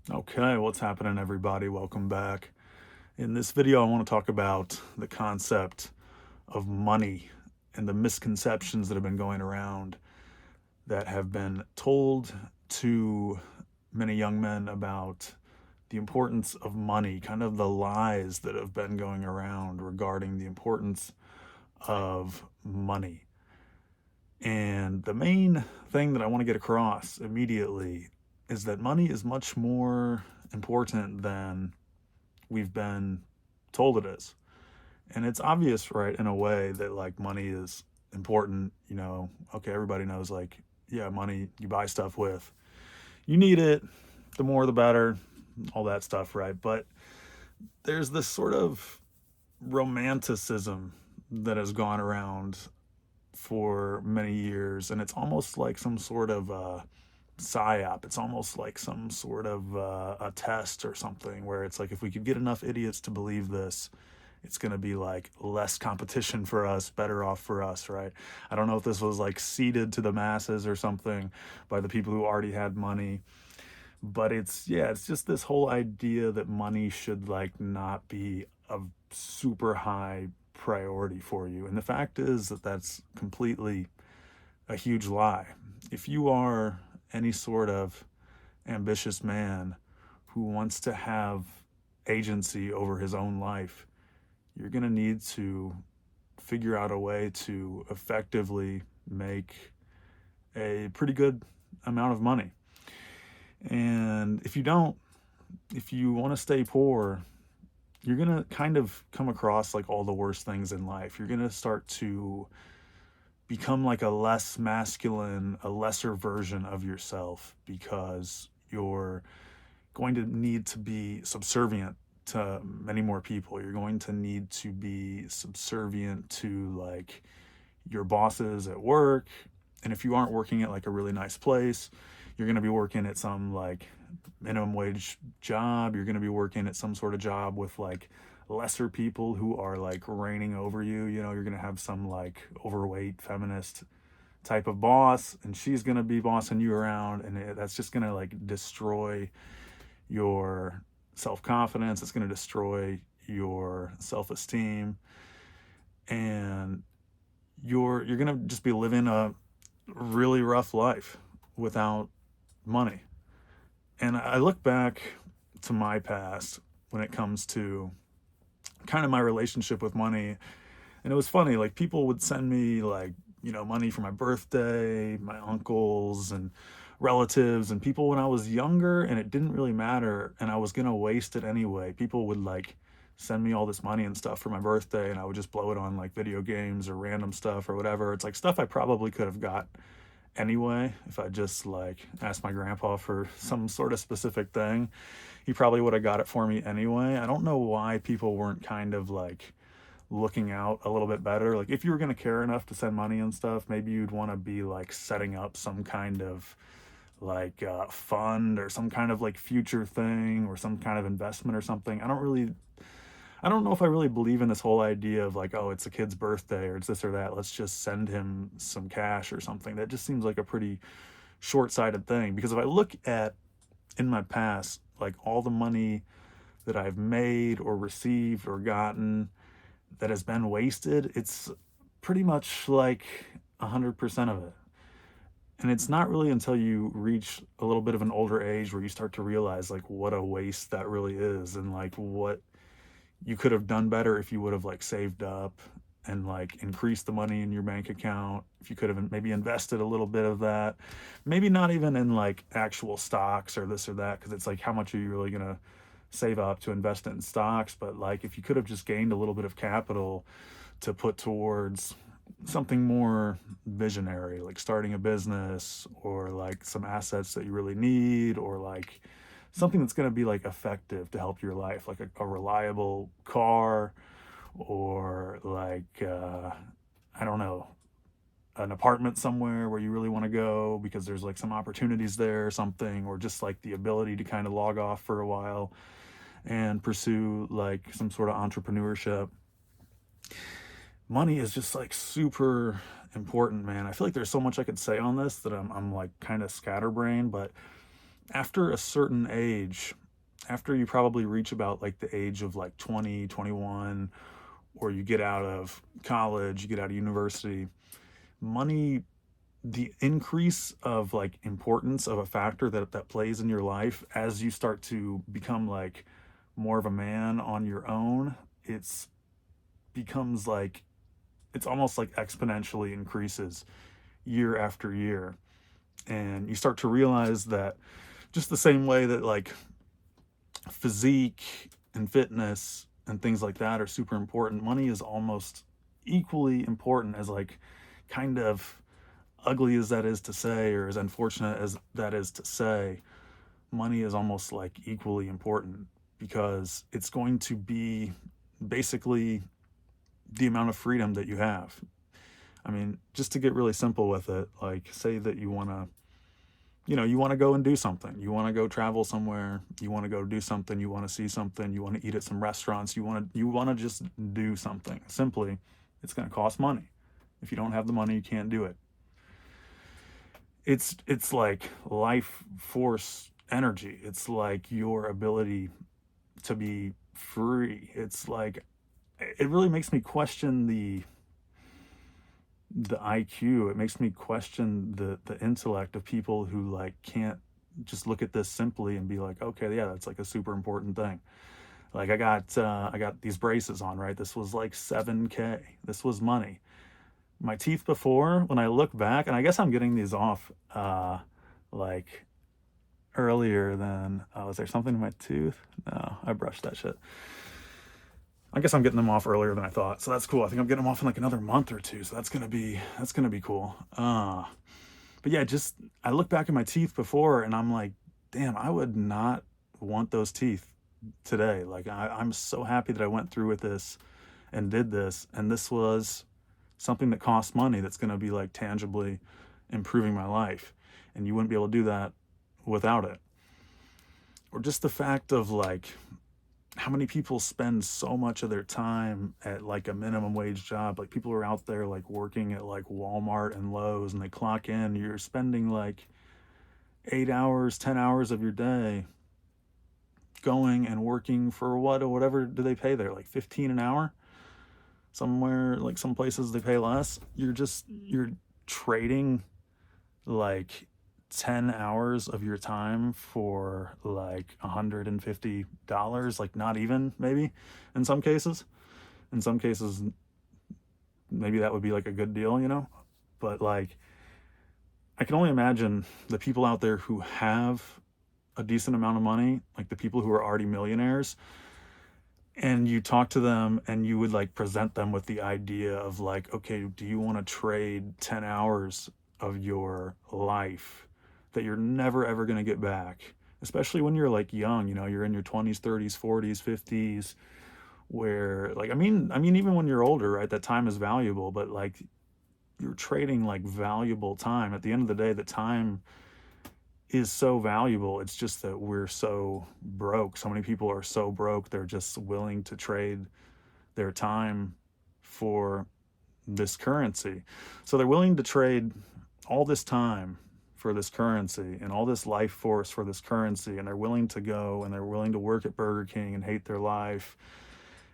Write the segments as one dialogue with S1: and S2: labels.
S1: Okay, what's happening, everybody? Welcome back. In this video, I want to talk about the concept of money and the misconceptions that have been going around that have been told to many young men about the importance of money, kind of the lies that have been going around regarding the importance of money. And the main thing that I want to get across immediately is that money is much more important than we've been told it is. And it's obvious, right, in a way that like money is important. Okay, everybody knows, like, yeah, money you buy stuff with, you need it, the more the better, all that stuff, right? But there's this sort of romanticism that has gone around for many years, and it's almost like some sort of psyop. It's almost like some sort of a test or something, where it's like if we could get enough idiots to believe this, it's going to be like less competition for us, better off for us, right? I don't know if this was like seeded to the masses or something by the people who already had money, but it's just this whole idea that money should like not be a super high priority for you. And the fact is that that's completely a huge lie. If you are any sort of ambitious man who wants to have agency over his own life, you're going to need to figure out a way to effectively make a pretty good amount of money. And if you don't, if you want to stay poor, you're going to kind of come across like all the worst things in life. You're going to start to become like a less masculine, a lesser version of yourself, because you're going to need to be subservient to many more people. You're going to need to be subservient to like your bosses at work. And if you aren't working at like a really nice place, you're going to be working at some like minimum wage job. You're going to be working at some sort of job with like lesser people who are like reigning over you. You're going to have some like overweight feminist type of boss, and she's going to be bossing you around, and that's just going to like destroy your self-confidence. It's going to destroy your self-esteem, and you're going to just be living a really rough life without money. And I look back to my past when it comes to kind of my relationship with money, and it was funny. Like, people would send me like, money for my birthday, my uncles and relatives and people when I was younger, and it didn't really matter, and I was gonna waste it anyway. People would like send me all this money and stuff for my birthday, and I would just blow it on like video games or random stuff or whatever. It's like stuff I probably could have got anyway if I just like asked my grandpa for some sort of specific thing. He probably would have got it for me anyway. I don't know why people weren't kind of like looking out a little bit better. Like, if you were going to care enough to send money and stuff, maybe you'd want to be like setting up some kind of like fund or some kind of like future thing or some kind of investment or something. I don't know if I really believe in this whole idea of like, oh, it's a kid's birthday or it's this or that, let's just send him some cash or something. That just seems like a pretty short-sighted thing, because if I look at in my past like all the money that I've made or received or gotten that has been wasted, it's pretty much like 100% of it. And it's not really until you reach a little bit of an older age where you start to realize like what a waste that really is, and like what you could have done better if you would have like saved up and like increased the money in your bank account. If you could have maybe invested a little bit of that, maybe not even in like actual stocks or this or that, because it's like, how much are you really going to save up to invest in stocks? But like, if you could have just gained a little bit of capital to put towards something more visionary, like starting a business or like some assets that you really need, or like something that's going to be like effective to help your life, like a reliable car, or like I don't know, an apartment somewhere where you really want to go because there's like some opportunities there or something, or just like the ability to kind of log off for a while and pursue like some sort of entrepreneurship. Money is just like super important, man. I feel like there's so much I could say on this that I'm like kind of scatterbrained, but after a certain age, after you probably reach about like the age of like 20, 21, or you get out of college, you get out of university, money, the increase of like importance of a factor that plays in your life as you start to become like more of a man on your own, it's becomes like it's almost like exponentially increases year after year. And you start to realize that just the same way that like physique and fitness and things like that are super important, money is almost equally important. As like kind of ugly as that is to say, or as unfortunate as that is to say, money is almost like equally important, because it's going to be basically the amount of freedom that you have. I mean, just to get really simple with it, like say that you want to, you want to go and do something. You want to go travel somewhere. You want to go do something. You want to see something. You want to eat at some restaurants. You want to just do something. Simply, it's going to cost money. If you don't have the money, you can't do it. It's like life force energy. It's like your ability to be free. It's like it really makes me question the IQ. It makes me question the intellect of people who like can't just look at this simply and be like, okay, yeah, that's like a super important thing. Like I got these braces on, right? This was like 7K. This was money. My teeth before, when I look back, and I guess I'm getting these off like earlier than was there something in my tooth? No, I brushed that shit. I guess I'm getting them off earlier than I thought, so that's cool. I think I'm getting them off in like another month or two, so that's gonna be cool. But yeah, just I look back at my teeth before, and I'm like, damn, I would not want those teeth today. Like I'm so happy that I went through with this and did this, and this was something that costs money that's gonna be like tangibly improving my life, and you wouldn't be able to do that without it. Or just the fact of like how many people spend so much of their time at like a minimum wage job. Like people are out there like working at like Walmart and Lowe's, and they clock in, you're spending like 8 hours, 10 hours of your day going and working for what, or whatever do they pay there, like 15 an hour? Somewhere like some places they pay less. You're trading like 10 hours of your time for like $150, like not even, maybe, in some cases. In some cases, maybe that would be like a good deal. But like, I can only imagine the people out there who have a decent amount of money, like the people who are already millionaires, and you talk to them and you would like present them with the idea of like, okay, do you want to trade 10 hours of your life that you're never ever going to get back, especially when you're like young, you're in your 20s, 30s, 40s, 50s, where like I mean even when you're older, right, that time is valuable, but like you're trading like valuable time. At the end of the day, the time is so valuable. It's just that we're so broke. So many people are so broke, they're just willing to trade their time for this currency. So they're willing to trade all this time for this currency and all this life force for this currency, and they're willing to go and they're willing to work at Burger King and hate their life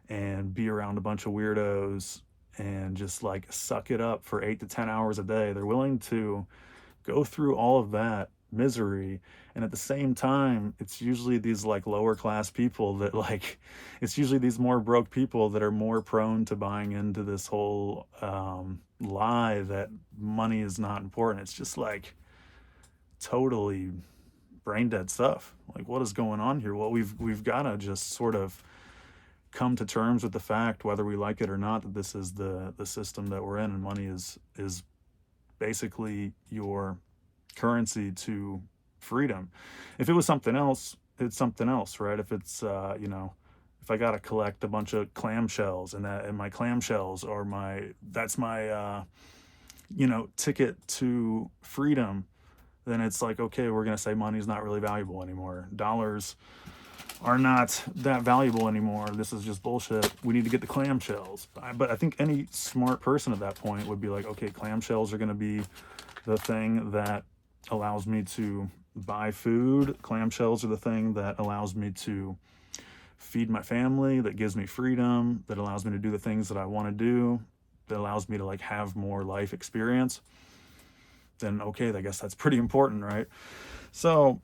S1: and be around a bunch of weirdos and just like suck it up for 8 to 10 hours a day. They're willing to go through all of that misery, and at the same time it's usually these like lower class people that like it's usually these more broke people that are more prone to buying into this whole lie that money is not important. It's just like totally brain dead stuff. Like, what is going on here? Well, we've got to just sort of come to terms with the fact, whether we like it or not, that this is the system that we're in, and money is basically your currency to freedom. If it was something else, it's something else, right? If it's if I gotta collect a bunch of clamshells, and my clamshells are that's my ticket to freedom, then it's like, okay, we're gonna say money's not really valuable anymore. Dollars are not that valuable anymore. This is just bullshit. We need to get the clamshells. But I think any smart person at that point would be like, okay, clamshells are gonna be the thing that allows me to buy food. Clamshells are the thing that allows me to feed my family, that gives me freedom, that allows me to do the things that I want to do, that allows me to like have more life experience, then okay, I guess that's pretty important, right? So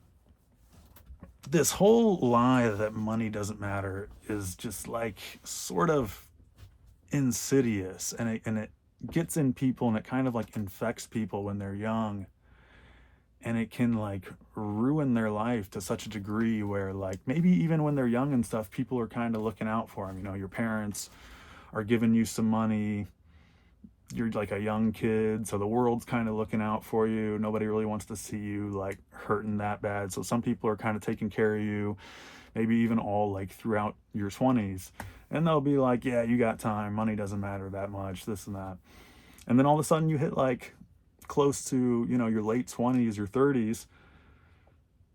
S1: this whole lie that money doesn't matter is just like sort of insidious, and it gets in people, and it kind of like infects people when they're young, and it can like ruin their life to such a degree where like maybe even when they're young and stuff, people are kind of looking out for them. You know, your parents are giving you some money, you're like a young kid, so the world's kind of looking out for you. Nobody really wants to see you like hurting that bad, so some people are kind of taking care of you, maybe even all like throughout your 20s, and they'll be like, yeah, you got time, money doesn't matter that much, this and that. And then all of a sudden you hit like close to, you know, your late 20s or 30s,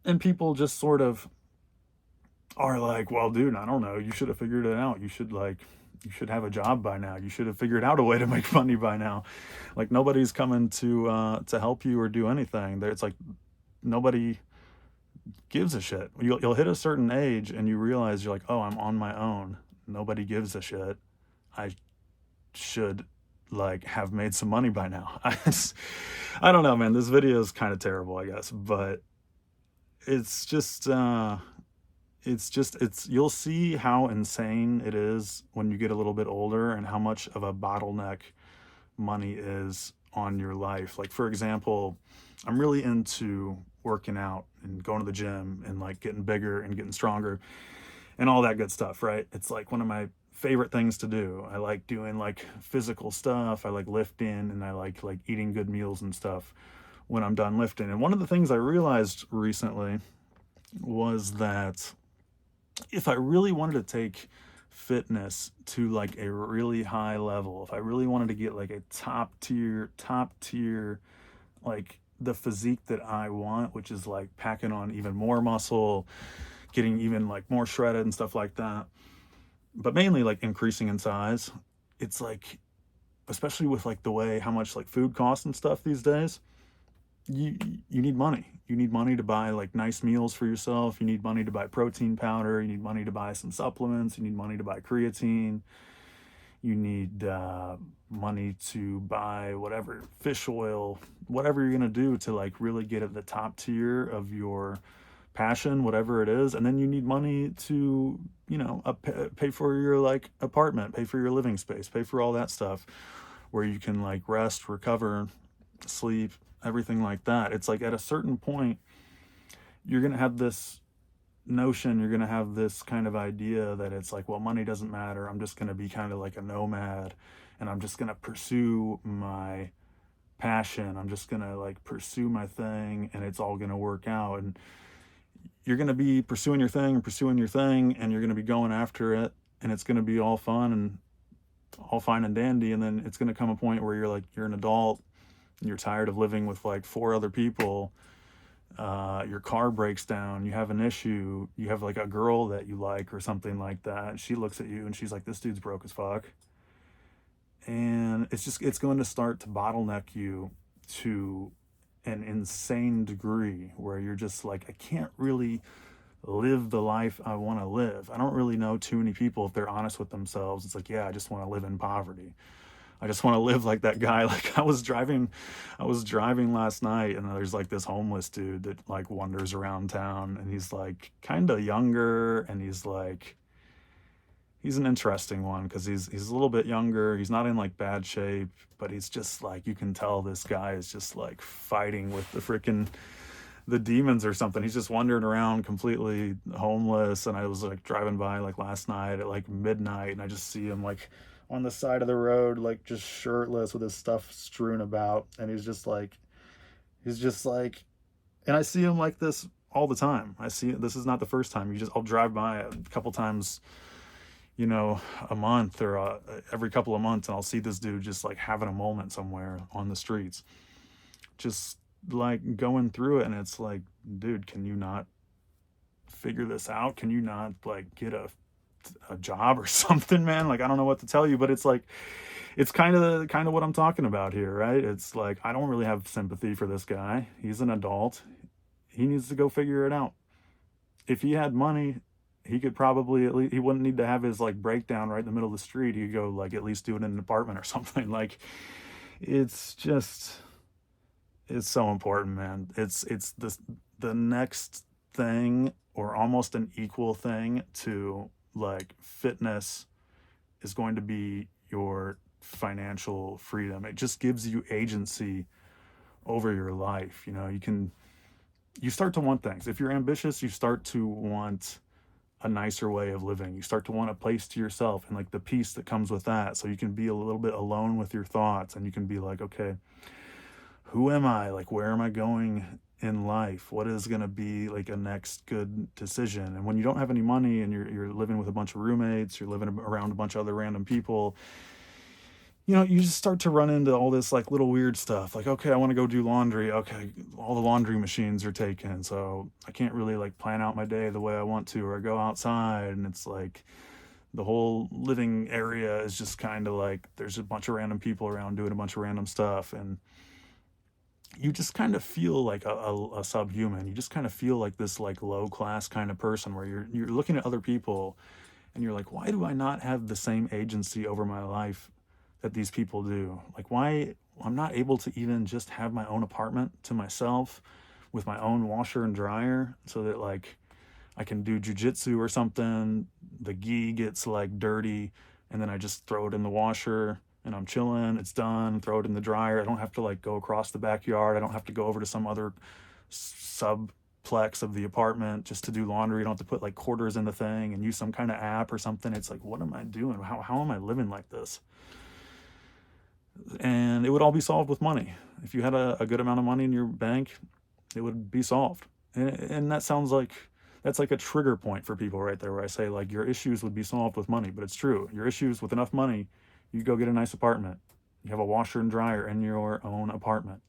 S1: and people just sort of are like, well, dude, I don't know, you should have figured it out, you should have a job by now, you should have figured out a way to make money by now. Like nobody's coming to help you or do anything there. It's like nobody gives a shit. You'll hit a certain age and you realize you're like, oh, I'm on my own, nobody gives a shit, I should like have made some money by now. I don't know, man, this video is kind of terrible, I guess, but it's just it's you'll see how insane it is when you get a little bit older and how much of a bottleneck money is on your life. Like for example, I'm really into working out and going to the gym and like getting bigger and getting stronger and all that good stuff, right? It's like one of my favorite things to do. I like doing like physical stuff, I like lifting, and I like eating good meals and stuff when I'm done lifting. And one of the things I realized recently was that if I really wanted to take fitness to like a really high level, if I really wanted to get like a top tier, like the physique that I want, which is like packing on even more muscle, getting even like more shredded and stuff like that, but mainly like increasing in size, it's like, especially with like the way how much like food costs and stuff these days, you you need money. You need money to buy like nice meals for yourself. You need money to buy protein powder. You need money to buy some supplements. You need money to buy creatine. You need money to buy whatever, fish oil, whatever you're gonna do to like really get at the top tier of your passion, whatever it is. And then you need money to, you know, pay for your like apartment, pay for your living space, pay for all that stuff where you can like rest, recover, sleep, everything like that. It's like at a certain point, you're going to have this notion, you're going to have this kind of idea that it's like, well, money doesn't matter. I'm just going to be kind of like a nomad, and I'm just going to pursue my passion. I'm just going to like pursue my thing, and it's all going to work out. And you're going to be pursuing your thing and pursuing your thing, and you're going to be going after it, and it's going to be all fun and all fine and dandy. And then it's going to come a point where you're like, you're an adult, you're tired of living with like 4 other people, your car breaks down, you have an issue, you have like a girl that you like or something like that, she looks at you and she's like, this dude's broke as fuck, and it's going to start to bottleneck you to an insane degree where you're just like, I can't really live the life I want to live. I don't really know too many people, if they're honest with themselves, it's like, yeah, I just want to live in poverty. I just want to live like that guy. Like I was driving last night, and there's like this homeless dude that like wanders around town, and he's like kind of younger, and he's an interesting one because he's a little bit younger. He's not in like bad shape, but he's just like, you can tell this guy is just like fighting with the demons or something. He's just wandering around completely homeless. And I was like driving by like last night at like midnight, and I just see him like on the side of the road, like just shirtless with his stuff strewn about. And he's just like, and I see him like this all the time. This is not the first time. I'll drive by a couple times, you know, a month or every couple of months, and I'll see this dude just like having a moment somewhere on the streets, just like going through it. And it's like, dude, can you not figure this out? Can you not like get a job or something, man? Like, I don't know what to tell you, but it's like, it's kind of what I'm talking about here, right? It's like, I don't really have sympathy for this guy. He's an adult. he needs to go figure it out. If he had money, he could probably at least, he wouldn't need to have his like breakdown right in the middle of the street. He could go like at least do it in an apartment or something. Like it's just, it's so important, man. It's the next thing, or almost an equal thing to like fitness, is going to be your financial freedom. It just gives you agency over your life. You know, you start to want things. If you're ambitious, you start to want a nicer way of living. You start to want a place to yourself and like the peace that comes with that. So you can be a little bit alone with your thoughts, and you can be like, okay, who am I? Like, where am I going in life? What is going to be like a next good decision? And when you don't have any money and you're living with a bunch of roommates, you're living around a bunch of other random people, you know, you just start to run into all this like little weird stuff. Like, okay, I want to go do laundry. Okay, all the laundry machines are taken, so I can't really like plan out my day the way I want to, or I go outside and it's like the whole living area is just kind of like there's a bunch of random people around doing a bunch of random stuff, and you just kind of feel like a subhuman. You just kind of feel like this like low class kind of person where you're looking at other people and you're like, why do I not have the same agency over my life that these people do? Like, why I'm not able to even just have my own apartment to myself with my own washer and dryer, so that like I can do jujitsu or something. The gi gets like dirty, and then I just throw it in the washer and I'm chilling. It's done. Throw it in the dryer. I don't have to like go across the backyard. I don't have to go over to some other subplex of the apartment just to do laundry. You don't have to put like quarters in the thing and use some kind of app or something. It's like, what am I doing? How am I living like this? And it would all be solved with money. If you had a good amount of money in your bank, it would be solved. And that sounds like, that's like a trigger point for people right there, where I say like your issues would be solved with money. But it's true. Your issues with enough money, you go get a nice apartment. You have a washer and dryer in your own apartment.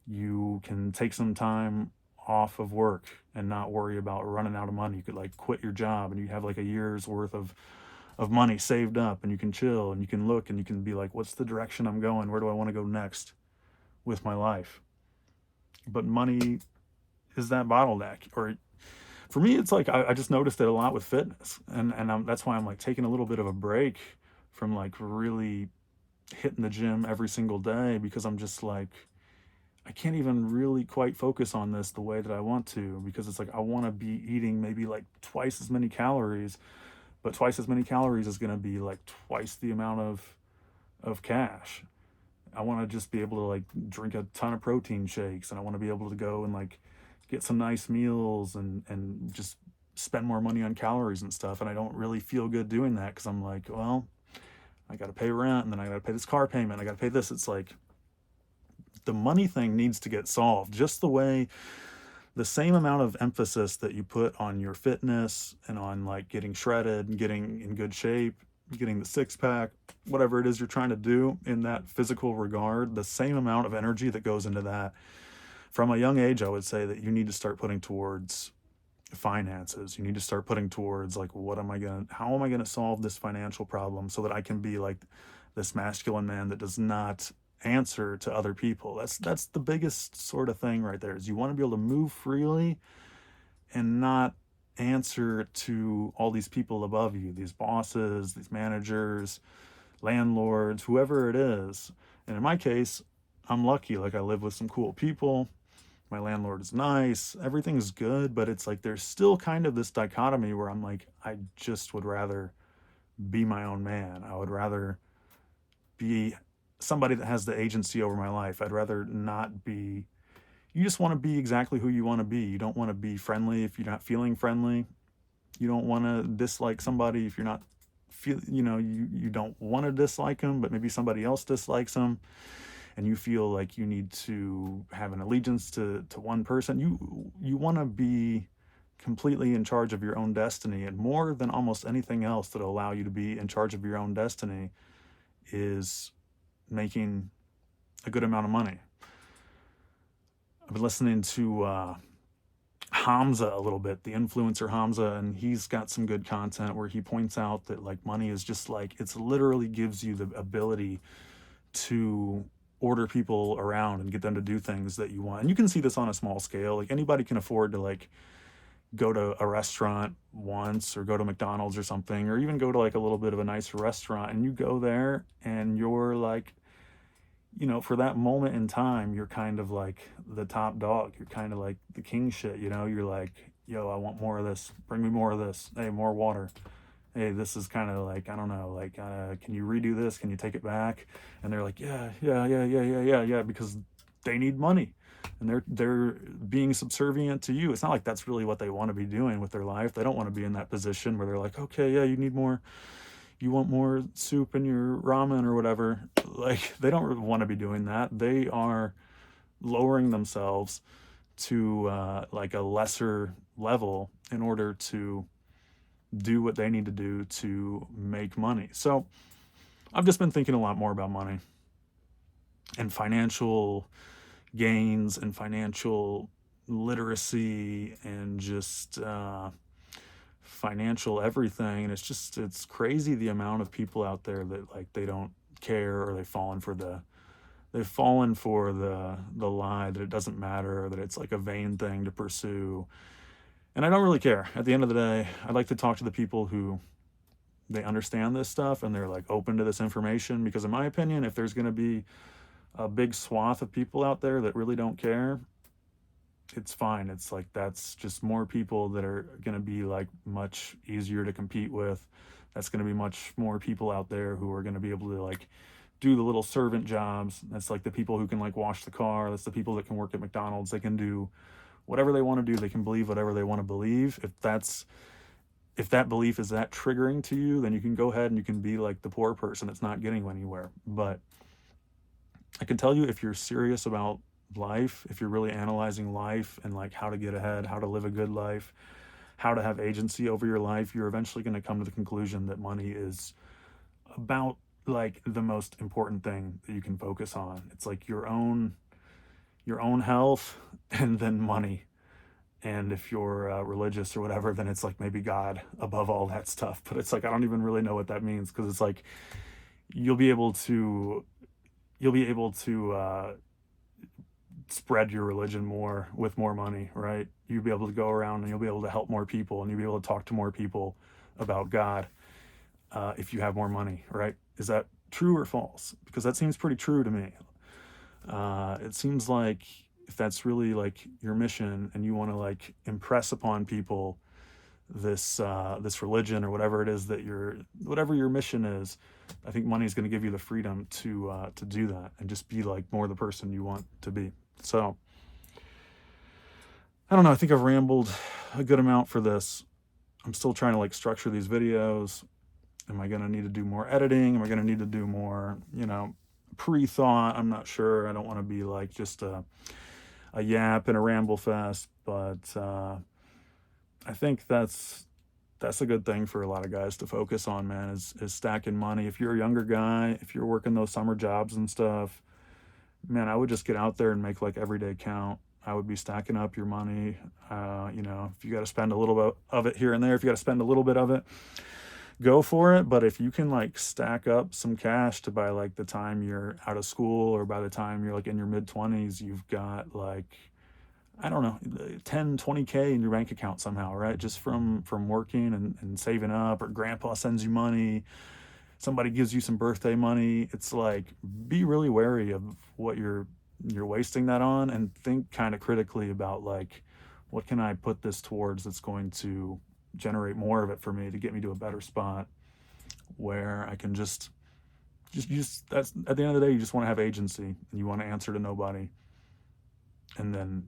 S1: You can take some time off of work and not worry about running out of money. You could like quit your job and you have like a year's worth of money saved up, and you can chill and you can look and you can be like, what's the direction I'm going? Where do I want to go next with my life? But money is that bottleneck. Or for me, it's like I just noticed it a lot with fitness, and that's why I'm like taking a little bit of a break from like really hitting the gym every single day, because I'm just like, I can't even really quite focus on this the way that I want to, because it's like I want to be eating maybe like twice as many calories, but twice as many calories is going to be like twice the amount of cash. I want to just be able to like drink a ton of protein shakes, and I want to be able to go and like get some nice meals and just spend more money on calories and stuff. And I don't really feel good doing that, because I'm like, well, I got to pay rent, and then I got to pay this car payment. I got to pay this. It's like the money thing needs to get solved, just the way the same amount of emphasis that you put on your fitness and on like getting shredded and getting in good shape, getting the six pack, whatever it is you're trying to do in that physical regard, the same amount of energy that goes into that from a young age, I would say that you need to start putting towards finances. You need to start putting towards like, how am I going to solve this financial problem so that I can be like this masculine man that does not answer to other people. That's the biggest sort of thing right there, is you want to be able to move freely and not answer to all these people above you, these bosses, these managers, landlords, whoever it is. And in my case, I'm lucky. Like, I live with some cool people. My landlord is nice. Everything's good, but it's like there's still kind of this dichotomy where I'm like, I just would rather be my own man. I would rather be somebody that has the agency over my life. I'd rather not be, you just want to be exactly who you want to be. You don't want to be friendly if you're not feeling friendly. You don't want to dislike somebody if you're not you don't want to dislike them, but maybe somebody else dislikes them, and you feel like you need to have an allegiance to one person. You want to be completely in charge of your own destiny, and more than almost anything else that'll allow you to be in charge of your own destiny is making a good amount of money. I've been listening to Hamza a little bit, the influencer Hamza, and he's got some good content where he points out that like money is just like, it's literally gives you the ability to order people around and get them to do things that you want. And you can see this on a small scale. Like anybody can afford to like go to a restaurant once or go to McDonald's or something, or even go to like a little bit of a nicer restaurant, and you go there and you're like, you know, for that moment in time, you're kind of like the top dog. You're kind of like the king shit, you know? You're like, yo, I want more of this. Bring me more of this. Hey, more water. Hey, this is kind of like, I don't know, like, can you redo this? Can you take it back? And they're like, yeah, because they need money. And they're being subservient to you. It's not like that's really what they want to be doing with their life. They don't want to be in that position where they're like, okay, yeah, you need more, you want more soup in your ramen or whatever. Like, they don't want to be doing that. They are lowering themselves to like a lesser level in order to do what they need to do to make money. So I've just been thinking a lot more about money and financial gains and financial literacy and just financial everything. And it's crazy the amount of people out there that like they don't care, or they've fallen for the lie that it doesn't matter, that it's like a vain thing to pursue. And I don't really care. At the end of the day, I like to talk to the people who they understand this stuff and they're like open to this information, because in my opinion, if there's going to be a big swath of people out there that really don't care, it's fine. It's like, that's just more people that are going to be like much easier to compete with. That's going to be much more people out there who are going to be able to like do the little servant jobs. That's like the people who can like wash the car. That's the people that can work at McDonald's. They can do whatever they want to do. They can believe whatever they want to believe. If that belief is that triggering to you, then you can go ahead and you can be like the poor person that's not getting anywhere. But I can tell you, if you're serious about life, if you're really analyzing life and like how to get ahead, how to live a good life, how to have agency over your life, you're eventually going to come to the conclusion that money is about like the most important thing that you can focus on. It's like your own health, and then money. And if you're religious or whatever, then it's like maybe God above all that stuff. But it's like, I don't even really know what that means, because it's like you'll be able to spread your religion more with more money, right? You'll be able to go around and you'll be able to help more people, and you'll be able to talk to more people about God if you have more money, right? Is that true or false? Because that seems pretty true to me. It seems like if that's really like your mission and you want to like impress upon people this religion or whatever it is that whatever your mission is, I think money is going to give you the freedom to do that and just be like more the person you want to be. So I don't know. I think I've rambled a good amount for this. I'm still trying to like structure these videos. Am I going to need to do more editing? Am I going to need to do more, pre-thought? I'm not sure. I don't want to be like just a yap and a ramble fest, but I think that's a good thing for a lot of guys to focus on, man, is stacking money. If you're a younger guy, if you're working those summer jobs and stuff, man, I would just get out there and make like every day count. I would be stacking up your money. If you got to spend a little bit of it here and there, if you got to spend a little bit of it, go for it. But if you can like stack up some cash to by like the time you're out of school, or by the time you're like in your mid-20s, you've got like, I don't know, 10, 20K in your bank account somehow, right? Just from working and saving up, or grandpa sends you money, somebody gives you some birthday money. It's like, be really wary of what you're wasting that on, and think kind of critically about like, what can I put this towards that's going to generate more of it for me, to get me to a better spot where I can just that's, at the end of the day, you just want to have agency and you want to answer to nobody. And then,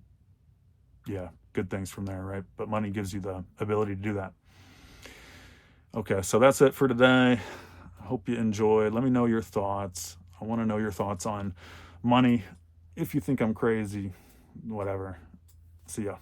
S1: yeah, good things from there, right? But money gives you the ability to do that. Okay, so that's it for today. I hope you enjoyed. Let me know your thoughts. I want to know your thoughts on money. If you think I'm crazy, whatever. See ya.